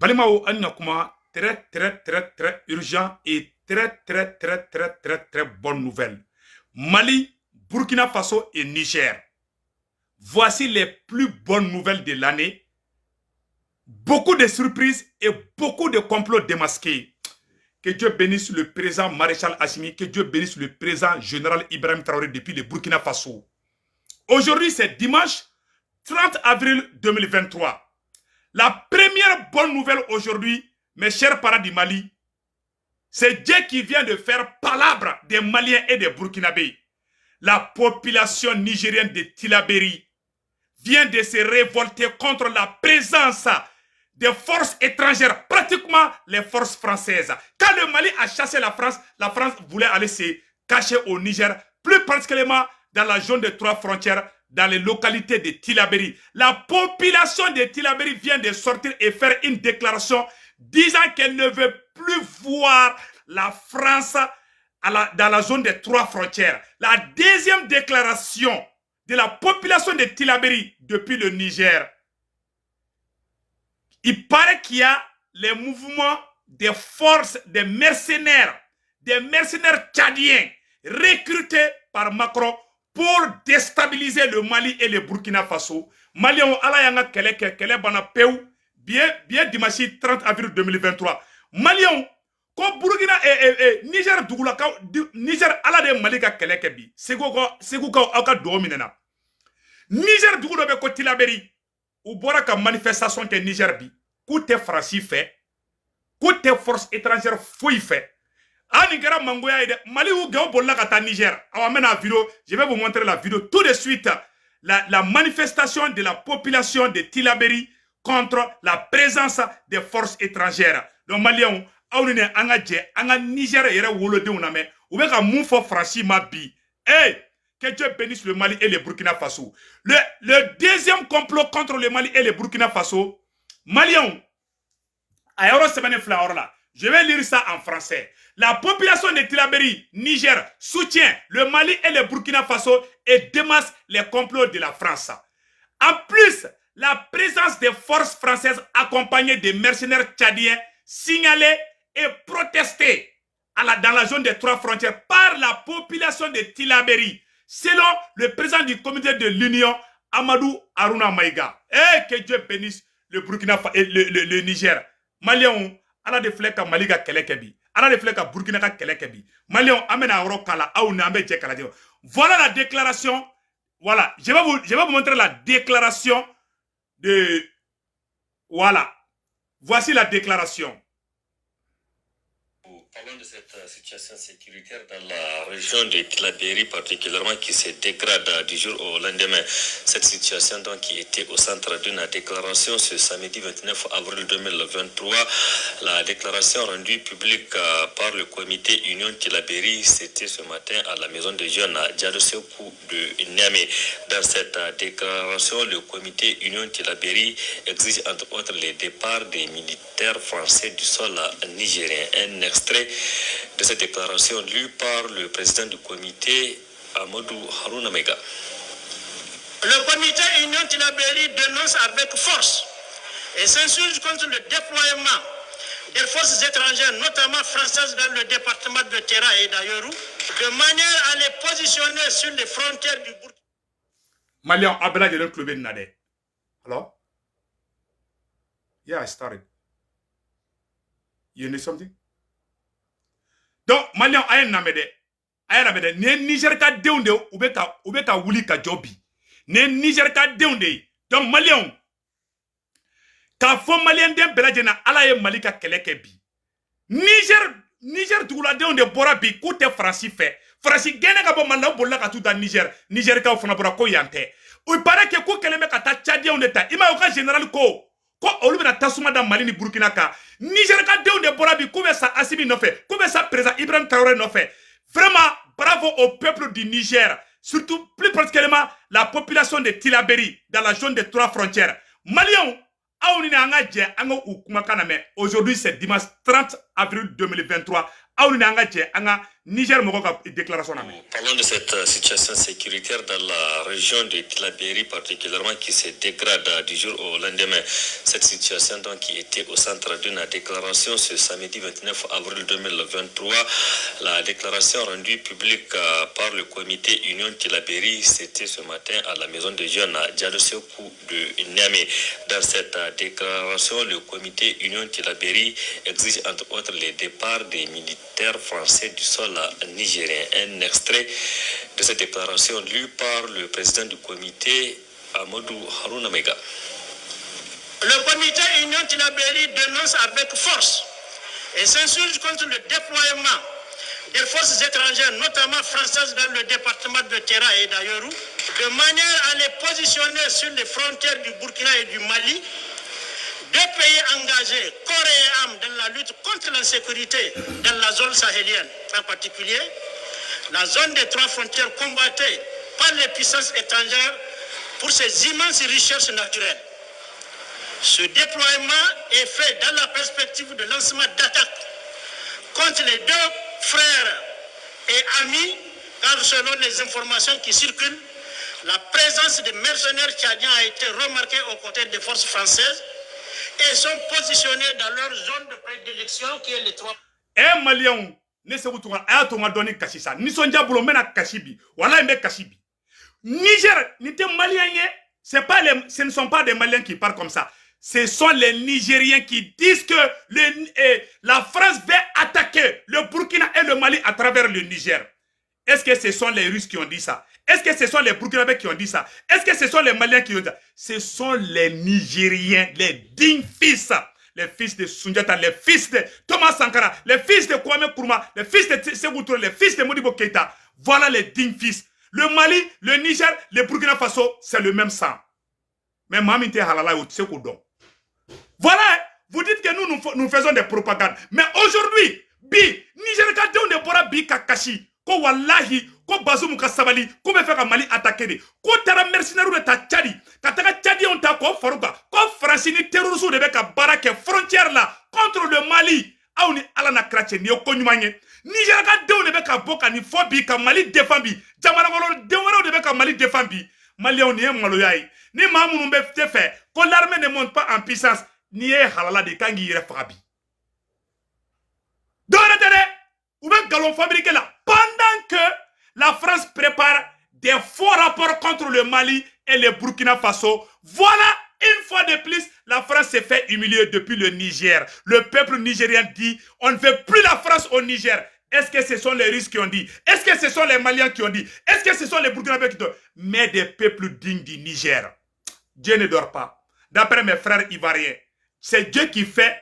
Balimao Anyakuma, très urgent et très bonne nouvelle. Mali, Burkina Faso et Niger. Voici les plus bonnes nouvelles de l'année. Beaucoup de surprises et beaucoup de complots démasqués. Que Dieu bénisse le président Maréchal Assimi, que Dieu bénisse le président général Ibrahim Traoré depuis le Burkina Faso. Aujourd'hui, c'est dimanche 30 avril 2023. La première bonne nouvelle aujourd'hui, mes chers parents du Mali, c'est Dieu qui vient de faire palabre des Maliens et des Burkinabés. La population nigérienne de Tillabéri vient de se révolter contre la présence des forces étrangères, pratiquement les forces françaises. Quand le Mali a chassé la France voulait aller se cacher au Niger, plus particulièrement dans la zone des 3 frontières, dans les localités de Tillabéri. La population de Tillabéri vient de sortir et faire une déclaration disant qu'elle ne veut plus voir la France dans la zone des 3 frontières. La deuxième déclaration de la population de Tillabéri depuis le Niger. Il paraît qu'il y a les mouvements des forces, des mercenaires tchadiens recrutés par Macron pour déstabiliser le Mali et le Burkina Faso. Mali ont ala yanga kele bana peu bien dimanche 30 avril 2023. Mali ont ko Burkina Niger dugula Niger ala de Mali ka kele bi segu ka aka do minena. Niger dugula be ko Tillabéri ou bora ka manifestation ke Niger bi koute France fait koute force étrangère foi fait. Anigara mangoya ide Mali ou gao bolla kata Niger. Awamena vidéo, je vais vous montrer la vidéo tout de suite. La manifestation de la population de Tillabéri contre la présence des forces étrangères. Donc Maliens, awnine anga Niger yere wolode uname, oube ka moufo franchi ma bi. Hey, que Dieu bénisse le Mali et le Burkina Faso. Le deuxième complot contre le Mali et le Burkina Faso, Maliens, ayoro semaine flaor là. Je vais lire ça en français. La population de Tillabéri, Niger, soutient le Mali et le Burkina Faso et démasse les complots de la France. En plus, la présence des forces françaises accompagnées de mercenaires tchadiens signalés et protestés dans la zone des 3 frontières par la population de Tillabéri, selon le président du comité de l'Union, Amadou Aruna Maïga. Et que Dieu bénisse le Burkina Faso et le Niger. Maliens, ala de flèche à Mali ka kelekebi. Ala de flèche à Burkina ka kelekebi. Maliens, amena oro kala aou nambe je kala. Voilà la déclaration. Voilà, je vais vous montrer la déclaration de. Voilà. Voici la déclaration. Parlons de cette situation sécuritaire dans la région de Tillabéri particulièrement qui se dégrade du jour au lendemain. Cette situation donc qui était au centre d'une déclaration ce samedi 29 avril 2023. La déclaration rendue publique par le comité Union Tillabéri, c'était ce matin à la maison des jeunes à Djadosekou de Niamey. Dans cette déclaration, le comité Union Tillabéri exige entre autres le départ des militaires français du sol nigérien. Un extrait de cette déclaration lue par le président du comité, Amadou Harouna Mega. Le comité Union Tillabéri dénonce avec force et s'insurge contre le déploiement des forces étrangères, notamment françaises, dans le département de Terra et d'Ayoru, de manière à les positionner sur les frontières du Burkina. Malian Abela de club Nade. Hello? Yeah, I started. You need something? Donc, Malian ayen namede. Ayen namede. Ne Niger ka deunde ubeka wuli ka jobi. Ne Niger ka deunde. Donc, Malian. Ka fo Malien den beladjena ala ye Mali ka keleke bi. Niger dugula deunde bora bi koute Franci fait. Franci gene ka bo mala bolla ka tout dans Niger. Niger ka fona bora ko yante. Ou paraît que ko keleme ka ta Tchadien on eta. Ima ka général ko olu bena tasuma da Mali ni Burkina ka Niger ka deunde bora bi ko be sa Assimi no fait. Ko be sa président Ibrahim Traoré no fait. Vraiment bravo au peuple du Niger, surtout plus particulièrement la population de Tillabéri dans la zone des 3 frontières. Maliens, aujourd'hui c'est dimanche 30 avril 2023. Parlons de cette situation sécuritaire dans la région de Tillabéri particulièrement qui se dégrade du jour au lendemain. Cette situation donc qui était au centre d'une déclaration ce samedi 29 avril 2023. La déclaration rendue publique par le comité Union Tillabéri, c'était ce matin à la maison des jeunes à Dialosekou de Niamey. Dans cette déclaration, le comité Union Tillabéri exige entre autres les départs des militaires français du sol nigérien. Un extrait de cette déclaration lue par le président du comité, Amadou Harouna Mega. Le comité Union Tillabéri dénonce avec force et s'insurge contre le déploiement des forces étrangères, notamment françaises, dans le département de Terra et d'Ayoru, de manière à les positionner sur les frontières du Burkina et du Mali, deux pays engagés corps et âme dans la lutte contre l'insécurité dans la zone sahélienne, en particulier la zone des trois frontières combattue par les puissances étrangères pour ses immenses richesses naturelles. Ce déploiement est fait dans la perspective de lancement d'attaques contre les deux frères et amis, car selon les informations qui circulent, la présence des mercenaires tchadiens a été remarquée aux côtés des forces françaises et sont positionnés dans leur zone de prédilection qui est les trois. Malien, ne se wutunga ayatonga doni kashisa. Nisonja bulo mena kashibi. Wala mbe kashibi. Niger, n'était malien, ce ne sont pas des Maliens qui parlent comme ça. Ce sont les Nigériens qui disent que la France va attaquer le Burkina et le Mali à travers le Niger. Est-ce que ce sont les Russes qui ont dit ça? Est-ce que ce sont les Burkinabés qui ont dit ça? Est-ce que ce sont les Maliens qui ont dit ça? Ce sont les Nigériens, les dignes fils. Les fils de Sundiata, les fils de Thomas Sankara, les fils de Kwame Nkrumah, les fils de Sékou Touré, les fils de Modibo Keïta. Voilà les dignes fils. Le Mali, le Niger, le Burkina Faso, c'est le même sang. Mais Maminte Halala ou Tsekoudon. Voilà, vous dites que nous faisons des propagandes. Mais aujourd'hui, Niger Kadon de Bora Bi Kakashi, ko wallahi, ko Bazoum ka sabali, ko be feka Mali attaquer, ko tara mercenaire de ta Tchadi, kataka Tchadi on ta ko faruka, ko Francini terroriste de beka barake frontière là contre le Mali. Aouni alana krache ni okonyumanye. Niger Kadon de beka boka ni fobi ka Mali défendu. Jamana wolo de beka Mali défendu. Mali on y est maloyai. Ni mamou be fait, ko l'armée ne monte pas en puissance. Ni halala de kangi yere fabi. Ou bien galon fabriqué là. Pendant que la France prépare des faux rapports contre le Mali et le Burkina Faso, voilà une fois de plus, la France s'est fait humilier depuis le Niger. Le peuple nigérien dit, on ne veut plus la France au Niger. Est-ce que ce sont les Russes qui ont dit? Est-ce que ce sont les Maliens qui ont dit? Est-ce que ce sont les Burkinabés qui ont dit? Mais des peuples dignes du Niger. Dieu ne dort pas. D'après mes frères ivoiriens, c'est Dieu qui fait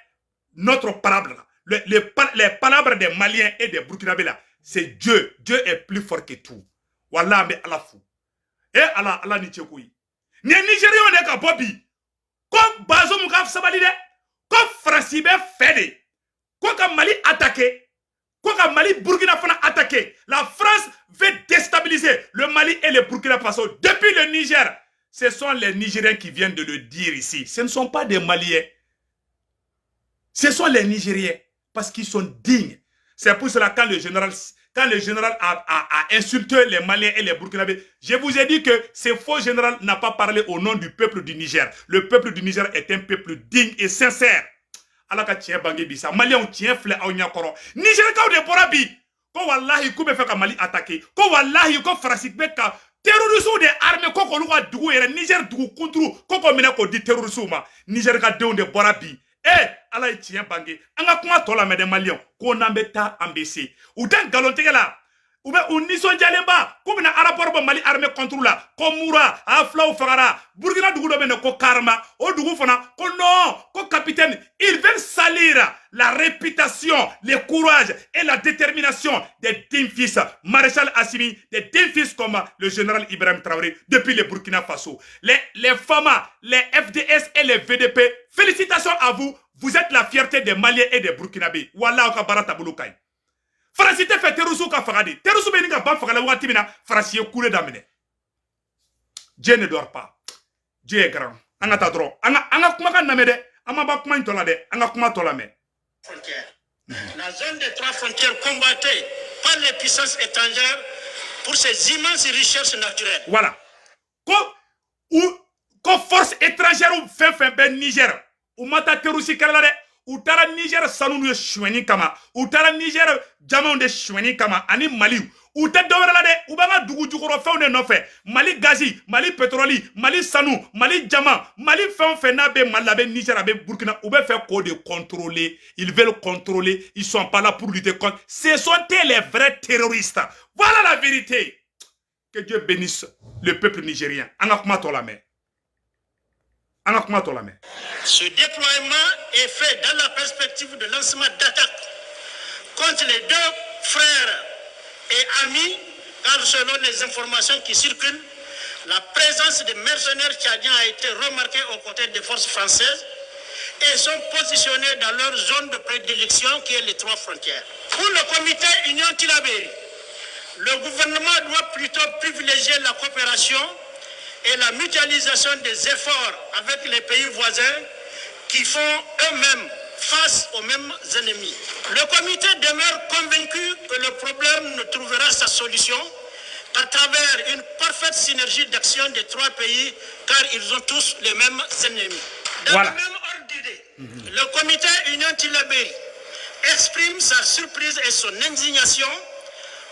notre parable. Les palabres des Maliens et des Burkinabés là, c'est Dieu. Dieu est plus fort que tout. Wallah, mais Allah fou. Et Allah ni tchekoui. Ni Nigériens on est qu'à Bobby. Comme Bazoum Gaf Sabalide, comme Francibe Fede, comme Mali attaqué, comme Mali Burkina Faso attaqué. La France veut déstabiliser le Mali et le Burkina Faso depuis le Niger. Ce sont les Nigériens qui viennent de le dire ici. Ce ne sont pas des Maliens. Ce sont les Nigériens. Parce qu'ils sont dignes. C'est pour cela quand le général a insulté les Maliens et les Burkinabés, je vous ai dit que ce faux général n'a pas parlé au nom du peuple du Niger. Le peuple du Niger est un peuple digne et sincère. Allah ka tient bangi bisa. Maliens tient flé au nyakoro. Niger ka de borabi. Ko wallahi ko be fa ka Mali attaquer. Ko wallahi ko farasik be ka terroristes de armée ko ko lu ka dugu yere Niger dugu kuntru ko ko mina ko di terroristes ma. Niger ka de borabi. Allah est tient bangi. Anga kuma tola me de Maliens ko nambeta ambesi. Ou dan galonte la. Ou bien on nison jalemba comme na rapport ba Mali armée contre la ko Moura afla ou fagara Burkina dugu do bene ko karma o dugu fana ko non ko capitaine ils veulent salir la réputation le courage et la détermination des dignes fils maréchal Assimi des dignes fils comme le général Ibrahim Traoré depuis le Burkina Faso les FAMA les FDS et les VDP félicitations à vous, vous êtes la fierté des Maliens et des Burkinabés wallah ka barata bulukai. Farasi te fait terrorisme ka fagadi. Terrorisme be ni ka ban fagala wati mina farasi ye kule damine. Dieu ne dort pas. Dieu est grand. Anga ta dro. Anga kuma kan namede. Ama ba kuma intola de. Anga kuma tola me. La zone des 3 frontières combattue par les puissances étrangères pour ses immenses richesses naturelles. Voilà. Ko force étrangère ou fait Niger. Ou mata terusi kalade. Ou tara Niger sanu de choueni kama. Ou tara Niger diamant de choueni kama. Ani Mali. Ou te dowrela de. Ou banga dugu jukoro fe ne no fe. Mali gazi, Mali pétroli, Mali sanu, Mali diamant, Mali fe na be Malabe Niger abe Burkina. Ou be fait quoi de contrôler. Ils veulent contrôler. Ils sont pas là pour lutter contre. Ce sont les vrais terroristes. Voilà la vérité. Que Dieu bénisse le peuple nigérien. Ce déploiement est fait dans la perspective de lancement d'attaques contre les 2 frères et amis, car selon les informations qui circulent, la présence des mercenaires tchadiens a été remarquée aux côtés des forces françaises et sont positionnés dans leur zone de prédilection qui est les 3 frontières. Pour le comité Union Tillabéri, le gouvernement doit plutôt privilégier la coopération et la mutualisation des efforts avec les pays voisins qui font eux-mêmes face aux mêmes ennemis. Le comité demeure convaincu que le problème ne trouvera sa solution qu'à travers une parfaite synergie d'action des 3 pays, car ils ont tous les mêmes ennemis. Dans le même ordre d'idée, le comité Union Tillabéri exprime sa surprise et son indignation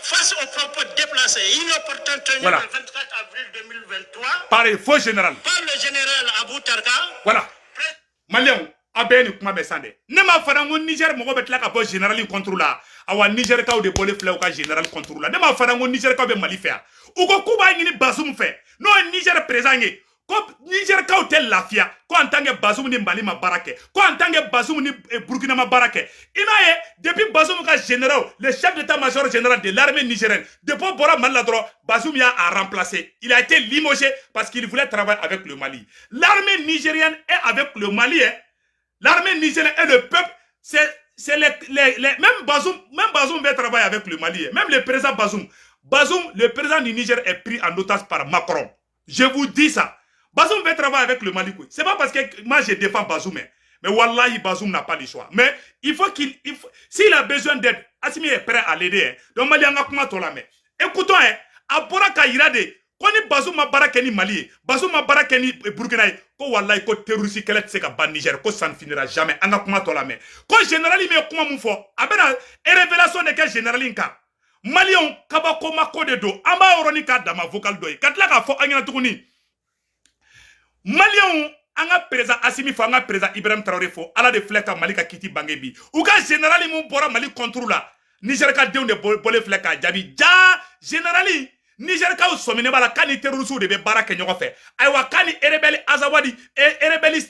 face aux propos déplacés et inopportuns tenus le 24 avril 2023 par le faux général. Par le général Abou Tarka. Voilà. Malien, abeni kuma besande. Ne ma fara ngo Niger mo betla ka bo général contre la. Awa Niger ka o de bolé fla ka général contre la. Ne ma fara ngo Niger ka be Mali faire. Ou ko kuba ngini Bazoum fait. No Niger présent ko Niger ka o tel lafia. Ko en tant que Bazoum ni Mali ma barake. Ko en tant que Bazoum ni Burkina ma barake. Imaye depuis Bazoum ka général, le chef d'état-major général de l'armée nigérienne, depuis Bora Maladro, Bazoum a remplacé. Il a été limogé parce qu'il voulait travailler avec le Mali. L'armée nigérienne est avec le Mali. Hein. L'armée nigérienne et le peuple, c'est même Bazoum veut travailler avec le Mali. Hein. Même le président Bazoum, le président du Niger est pris en otage par Macron. Je vous dis ça. Bazoum veut travailler avec le Mali. C'est pas parce que moi je défends Bazoum. Mais Wallahi, Bazoum n'a pas le choix. Mais il faut s'il a besoin d'aide, Assimi est prêt à l'aider. Donc Mali a kuma tola mais. Écoutons, à Boraka Irade, quand Bazoum a barakeni Mali, Bazoum a barakeni Burkina, ko Wallahi ko terroriste kele tseka ban Niger, ko ça ne finira jamais. Anga kuma tola mais. Quand général me kuma mufo, abena révélation de quel général inka. Malion kabako makode do, ama oronika dama vocal doy. Katla ka fo angina tukuni. Malion anga président Assimi fo anga président Ibrahim Traoré fo ala de fleka Malika kiti bangebi ou ka général mon bora Mali contre la Niger ka deun de bolé fleka jabi ja générali Niger ka somine bala kani terroriste de be baraka nyoko fe aywa kani rebelle Azawadi rebelle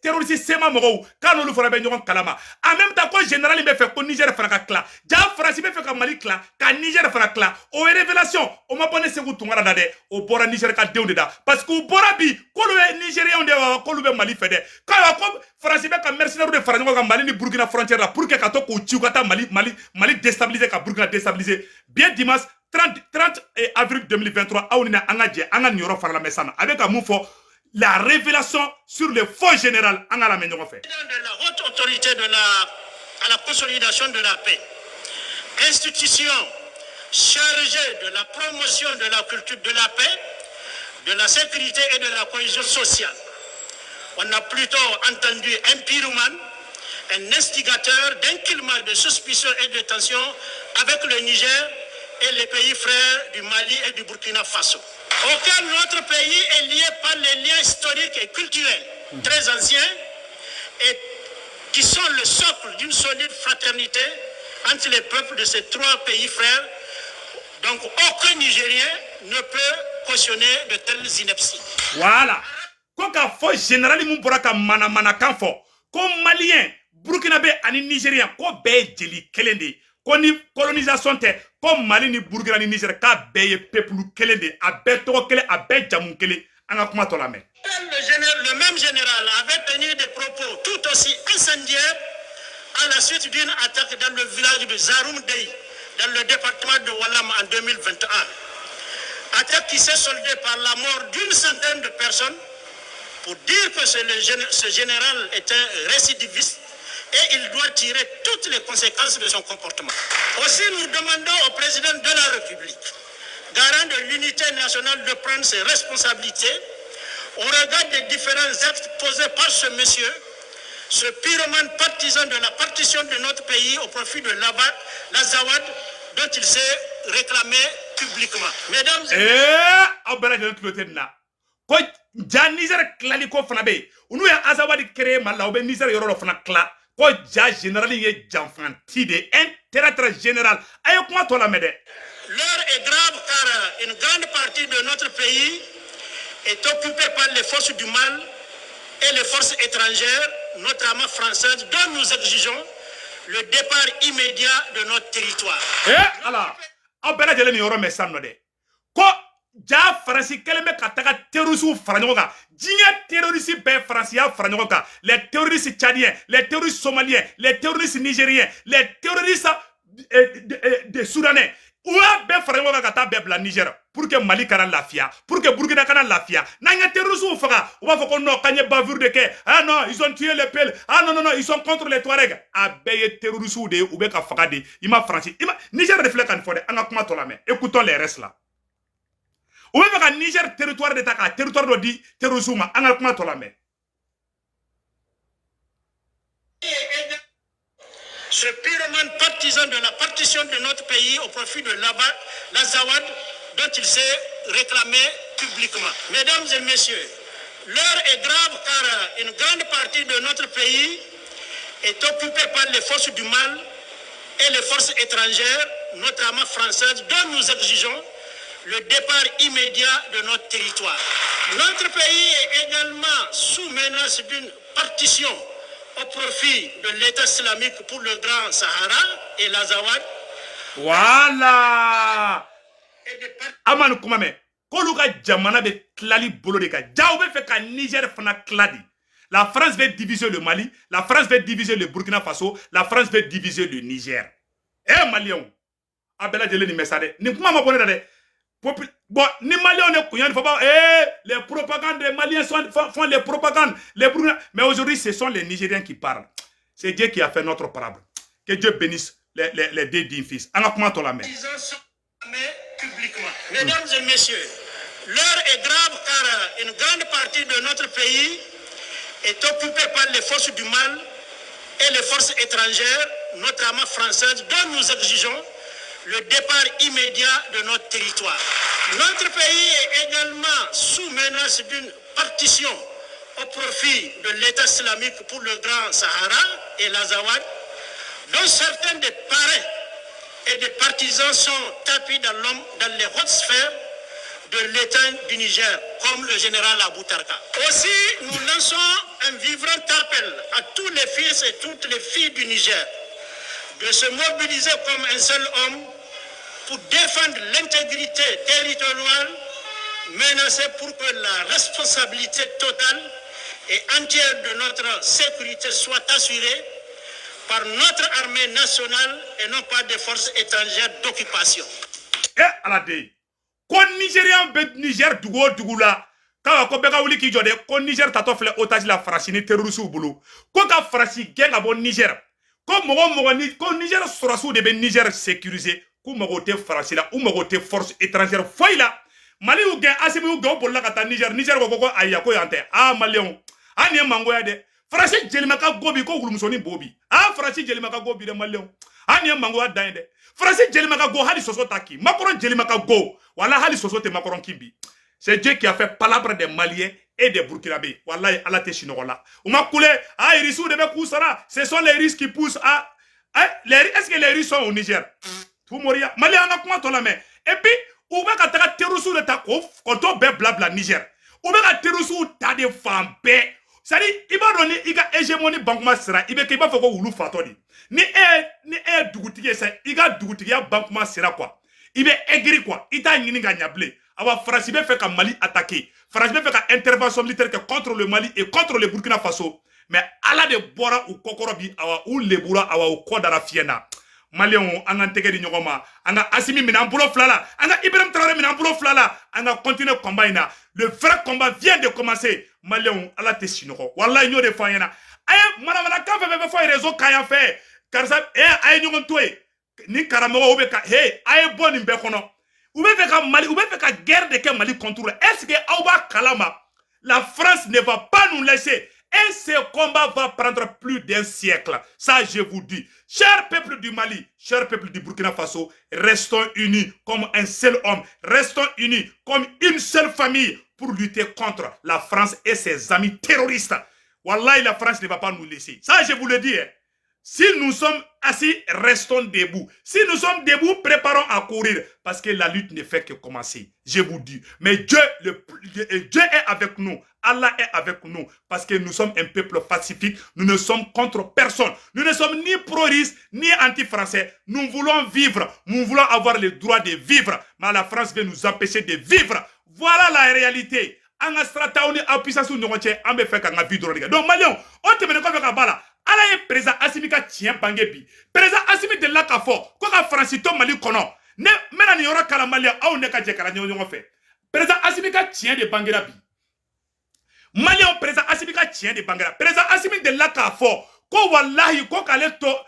terroriste sema mogo kanu lu fora be nyoko kalama en même temps ko général be fait ko Niger fraka kla ja France be fait ka Mali kla ka Niger fraka kla o révélation o ma bonne segu tungara dade o bora Niger ka deun de da parce que o bora bi ko le Nigérien de wa ko lu be Mali fede ka ko France be ka mercenaire de France ka Mali ni Burkina frontière la pour que ka to ko ciukata Mali déstabiliser ka Burkina déstabiliser bien dimanche 30 avril 2023, avec un mouvement, la révélation sur le faux général en la main de la haute autorité à la consolidation de la paix, institution chargée de la promotion de la culture de la paix, de la sécurité et de la cohésion sociale. On a plutôt entendu un pyromane, un instigateur d'un climat de suspicion et de tension avec le Niger et les pays frères du Mali et du Burkina Faso. Aucun autre pays est lié par les liens historiques et culturels très anciens et qui sont le socle d'une solide fraternité entre les peuples de ces 3 pays frères. Donc aucun Nigérien ne peut cautionner de telles inepties. Voilà. Quand il faut général mon boraka mana kanfo, comme Malien, Burkinabé et Nigérien, ko be jeli kelende. Qu'on colonisation te comme Mali ni Burkina ni Niger ka beye peuple kelende a be to kele a be jamun kele anga kuma to la mais le même général avait tenu des propos tout aussi incendiaires à la suite d'une attaque dans le village de Zaroum Dey dans le département de Walam en 2021. Attaque qui s'est soldée par la mort d'une centaine de personnes. Pour dire que ce général est un récidiviste, et il doit tirer toutes les conséquences de son comportement. Aussi, nous demandons au président de la République, garant de l'unité nationale, de prendre ses responsabilités au regard des différents actes posés par ce monsieur, ce pyromane partisan de la partition de notre pays au profit de l'Azawad, dont il s'est réclamé publiquement. Mesdames et messieurs, ko ja Niger klali ko fana be unu ya Azawadi créé mala obe Niger yoro fana kla ko ja général ye janfanti de un territoire général ayo kuma to la mede. L'heure est grave car une grande partie de notre pays est occupée par les forces du mal et les forces étrangères, notamment françaises, dont nous exigeons le départ immédiat de notre territoire. Alors, abela jele ni yoro mesano de ko ja Faransi keleme ka taga terroristes faranyoka jinga terroristes be Francia faranyoka les terroristes tchadiens, les terroristes somaliens, les terroristes nigériens, les terroristes de soudanais ouya be faranyoka ka ta be bla Niger pour que Mali kana lafia, pour que Burkina kana lafia. Nanga terroristes faga on va faire non kanye bavure de ke ah non ils ont tué les pelles, ah non ils sont contre les Touaregs abeye terroristes de ou be ka faga de ima France ima Niger reflète kan fode anga kuma to la mais écoutons les restes là. Ou même quand Niger territoire de Taka, territoire de dit terrorisme, en alpha tolame. Ce pyromane partisan de la partition de notre pays au profit de l'Azawad, dont il s'est réclamé publiquement. Mesdames et messieurs, l'heure est grave car une grande partie de notre pays est occupée par les forces du mal et les forces étrangères, notamment françaises, dont nous exigeons le départ immédiat de notre territoire. Notre pays est également sous menace d'une partition au profit de l'État islamique pour le Grand Sahara et l'Azawad. Voilà. Aman Koumame, Koluka Djamana be klali bolo de ka. Djaoube fait ka Niger fana kladi. La France veut diviser le Mali, la France veut diviser le Burkina Faso, la France veut diviser le Niger. Eh Malion, Abela Djele ni mesade. Ni kuma ma bonne de. Bon, ni Maliens ne couillent, les propagandes, les Maliens font les propagandes, mais aujourd'hui ce sont les Nigériens qui parlent. C'est Dieu qui a fait notre parable. Que Dieu bénisse les deux dignes fils. En comment la main. Publiquement. Mesdames et messieurs, l'heure est grave car une grande partie de notre pays est occupée par les forces du mal et les forces étrangères, notamment françaises, dont nous exigeons le départ immédiat de notre territoire. Notre pays est également sous menace d'une partition au profit de l'État islamique pour le Grand Sahara et l'Azawad, dont certains des parrains et des partisans sont tapis dans les hautes sphères de l'État du Niger, comme le général Abou Tarka. Aussi, nous lançons un vibrant appel à tous les fils et toutes les filles du Niger de se mobiliser comme un seul homme pour défendre l'intégrité territoriale menacée pour que la responsabilité totale et entière de notre sécurité soit assurée par notre armée nationale et non pas des forces étrangères d'occupation. Eh, Alade, kon Nigérian bet Niger dugo la, kawa ko beka wuli ki jode, kon Niger tato fle otage la France ni terroriste ou boulou. Ko ka France gen a bon Niger. Ko mogo ni kon Niger sorasu de ben Niger sécurisé. Ou magote France là ou magote force étrangère foy là Mali ou gen asimi ou gen bolla kata Niger ko aya ko yante Malion ani mangoya de France jelimaka gobi ko gulumsoni bobi France jelimaka gobi de Malion ani mangoya dande France jelimaka go hali soso taki Macron jelimaka go wala hali soso te Macron kimbi. C'est Dieu qui a fait palabre des Maliens et des Burkinabés. Wallahi ala te chinola uma koulé irisu de be kusara ce sont les risques qui poussent est-ce que les Russes sont au Niger? Tout moria Mali anga kuma to la mais et puis ou ba ka ta terroristes de ta ko to be blabla Niger ou ba ka terroristes ta de fambe ça dit iba doni iga hégémonie bankuma sera ibe ke ba foko wulu fatodi ni dugutigi ça iga dugutigi ya bankuma sera quoi ibe aigri quoi ita ngini ga nyable awa France be fait ka Mali attaquer France be fait ka intervention militaire contre le Mali et contre le Burkina Faso mais ala de bora ou kokorobi awa ou lebura awa ou kodara fiena Maliens anga tege di nyogoma anga Assimi mina bulo flala anga Ibrahim Traoré mina bulo flala anga continuer combat ina. Le vrai combat vient de commencer. Maliens ala te sinoko wallahi ñoo de fanyana ay mana ka fa fa réseau kaya fait car ça ay ñogon toy ni karamogo ube ka hey ay boni be kono ube fe ka Mali ube fe ka guerre de que Mali contrôle. Est-ce que Aouba Kalama la France ne va pas nous laisser? Et ce combat va prendre plus d'un siècle. Ça, je vous dis. Cher peuple du Mali, cher peuple du Burkina Faso, restons unis comme un seul homme. Restons unis comme une seule famille pour lutter contre la France et ses amis terroristes. Wallahi, la France ne va pas nous laisser. Ça, je vous le dis. Hein. Si nous sommes assis, restons debout. Si nous sommes debout, préparons à courir. Parce que la lutte ne fait que commencer. Je vous dis. Mais Dieu est avec nous. Allah est avec nous. Parce que nous sommes un peuple pacifique. Nous ne sommes contre personne. Nous ne sommes ni pro-russes, ni anti-français. Nous voulons vivre. Nous voulons avoir le droit de vivre. Mais la France veut nous empêcher de vivre. Voilà la réalité. Anga strata oni apisa su nyonche ambe feka nga vidro diga. Donc Malion, on te mene ko feka bala. Ala ye président Assimi ka tien bange bi. Président Assimi de la ka fo ko ka Francito Mali kono. Ne mena ni yoro kala Malion aw ne ka je kala nyonyo fe. Président Assimi ka tien de bangera bi. Malion président Assimi ka tien de bangera. Président Assimi de la ka fo ko wallahi ko kale to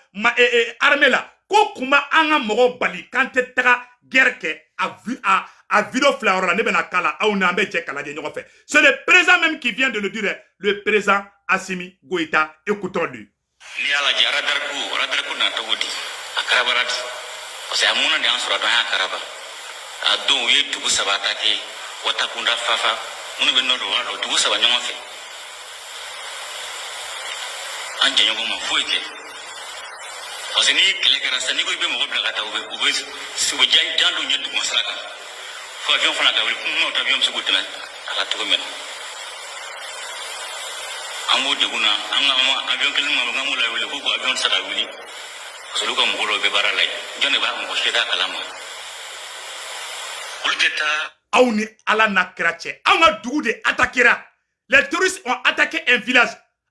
armée la ko kuma anga mogo bali kante taka guerre ke a vidéo fleur ne bena kala a on ambe je kala je nyoko fait. C'est le président même qui vient de le dire, le président Assimi Goïta. Écoutons-lui. Ni ala ji radarku na tawodi akarabarat parce que amuna de ansura don akaraba ado ye tugu sabata ke wata kunda fafa mun be nodo walo tugu saba nyoma fe anje nyoma ma fueke parce que ni kele kara sani ko be mo be kata ube subo jay jando nyedu masraka fo avion fana ka wuli no ta avion sugo tena ala to men amo deguna anga avion kele mo ngamu la wuli ko avion sara wuli solo ko mo lo be baralay jone ba mo sheda kalama ulteta Aouni ala na krache anga dugu de attaquera. Les terroristes ont attaqué un village.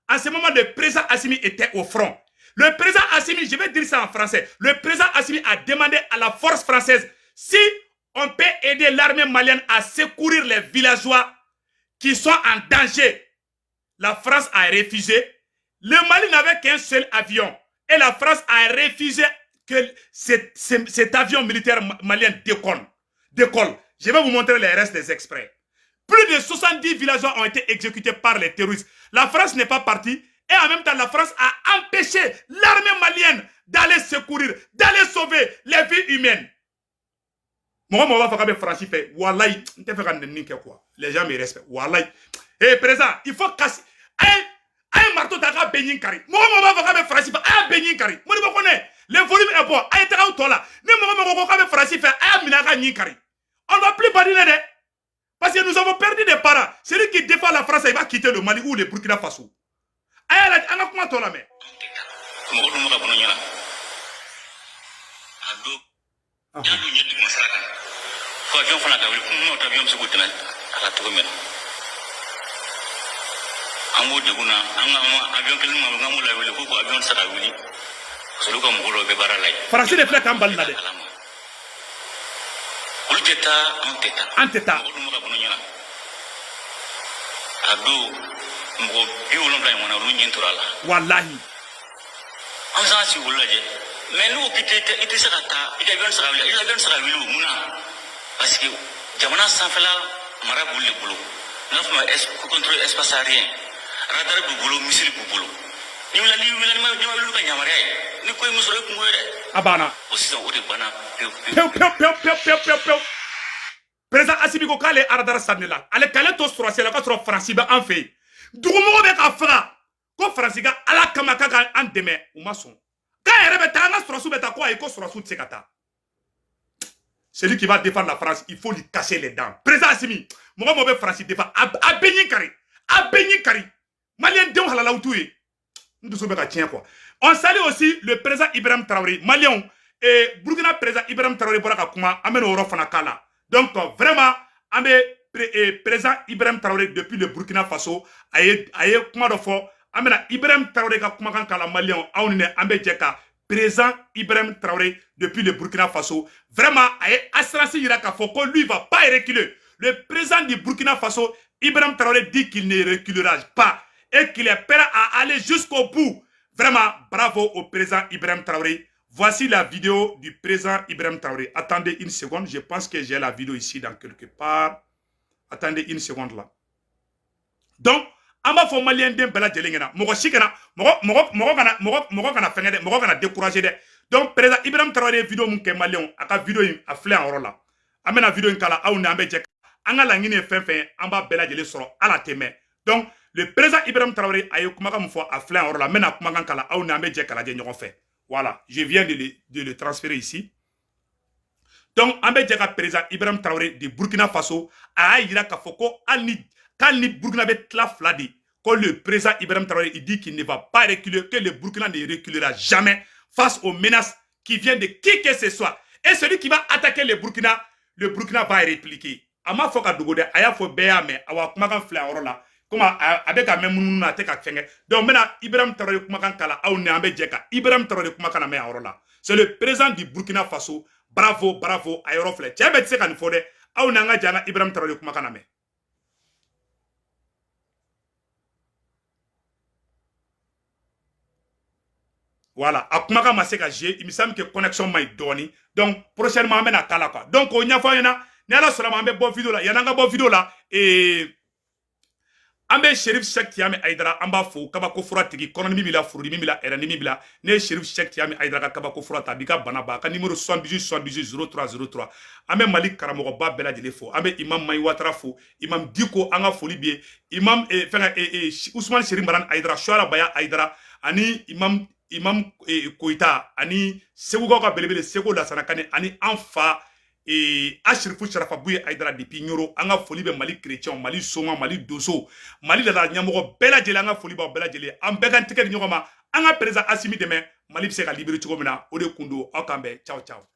En ce moment, le président Assimi était au front. Le président Assimi, je vais dire ça en français, le président Assimi a demandé à la force française si on peut aider l'armée malienne à secourir les villageois qui sont en danger. La France a refusé. Le Mali n'avait qu'un seul avion. Et la France a refusé que cet avion militaire malien décolle. Je vais vous montrer les restes des extraits. Plus de 70 villageois ont été exécutés par les terroristes. La France n'est pas partie. Et en même temps, la France a empêché l'armée malienne d'aller secourir, d'aller sauver les vies humaines. Moi, je vais Francis fait. Wallahi, les gens me respectent. Wallahi. Eh, président, il faut casser. Un marteau t'as béni kari. Moi, je vais Francis fait. Un béni kari. Moi, je connais. Le volume est bon. Aïe, t'as au là. Ne me Francis fait. Un minaka ni kari. On ne va plus badiner. Parce que nous avons perdu des parents. Celui qui défend la France, il va quitter le Mali ou le Burkina Faso. Aïe, on a comment toi la main? Français de flèche en balle. Anteta. Wallahi. Mais nous, il parce que Jamana Sanfela Maraboul le boulot. Nous contrôler espace aérien. Radar du boulot, missile du boulot. Nous Abana. Président Assimi ko kale aradara sanela. Ale kale to sura la ka sura Franciba en fait. Dugumo be ka fra. Ko Franciga ala kamaka ka en demain ou maçon. Ka erebe ta na sura subeta ko ay ko sura su tsekata. Celui qui va défendre la France, il faut lui casser les dents. Président Assimi, moi be France défend a béni kari. Malien de halala outoué. On salue aussi le président Ibrahim Traoré, Malien et Burkina président Ibrahim Traoré pour Kuma amène au Rofanakala. Donc vraiment, président Ibrahim Traoré depuis le Burkina Faso, aye comment de fois, amène Ibrahim Traoré ka kuma kala Malien, aoune ambe jeka président Ibrahim Traoré depuis le Burkina Faso. Vraiment, Asransi Iraka Foko, lui, ne va pas reculer. Le président du Burkina Faso, Ibrahim Traoré, dit qu'il ne reculera pas et qu'il est prêt à aller jusqu'au bout. Vraiment, bravo au président Ibrahim Traoré. Voici la vidéo du président Ibrahim Traoré. Attendez une seconde, je pense que j'ai la vidéo ici dans quelque part. Attendez une seconde là. Donc, on va faire malien d'un bel adjélingena. Mogo kana décourager. Donc, président Ibrahim Traoré vidéo mon malien, aka vidéo a flé en rola. Amena vidéo kala aou na ambe jek. Anga langine fin amba bel adjélé soro à la teme. Donc, le président Ibrahim Traoré a eu kumaka mfo a flé en rola. Mena kumaka kala aou na ambe jek kala djenyo fait. Voilà, je viens de le transférer ici. Donc, ambe jeka président Ibrahim Traoré de Burkina Faso a yira kafoko Kalni Burkina bet la fladi. Quand le président Ibrahim Traoré il dit qu'il ne va pas reculer, que le Burkina ne reculera jamais face aux menaces qui viennent de qui que ce soit. Et celui qui va attaquer le Burkina va répliquer. Ama foka dugode aya fo beya me awa kumakan fla orola. Comme avec un même na teka fenge. Donc maintenant Ibrahim Traoré kumakan kala au ne ambe jeka. Ibrahim Traoré kumakan na me orola. C'est le président du Burkina Faso. Bravo, bravo, ayorofle. Tchebe tse kan fode au nanga jana Ibrahim Traoré kumakan na me. Voilà, à Kumaka Maseka G, il me semble que connexion m'a donné. Donc, prochainement, on va kala quoi. Donc, on y a fait une seulement bonne vidéo là. Il y a une bonne vidéo là. Et Ambe Shérif Cheikh Tiame Aïdara, Amba Fou, Kabako Fura Tigi, Konomi Bila, Fourimi Bila, Eranimi Bila, Ne Shérif Cheikh Tiame Aïdara, Kabako Fura Tabika Banaba, numéro 78 03 03. Ambe Malik Karamoba Bela Delefo, Ambe Imam Maïwatra Fou, Imam Diko Anga Folibie, Imam Ousmane Chéri Maran Aïdara, Chouara Baya Aïdara, Ani Imam Koita, Ani Seguga Belebele, Sego la Sanakane, Ani Anfa, et Ashrifu Sharafabouye Aïdara depuis Nyoro, Anga Folibe Mali chrétien, Mali Soma, Mali Doso, Mali la Nyamoro, Bela Djele, Anga Foliba, Bela Djele, Ambegan Tiket Nyoma, Anga Président Assimi demain, Mali Seka Libéré Tchogomena, Ode Kundo, Okambe, ciao ciao.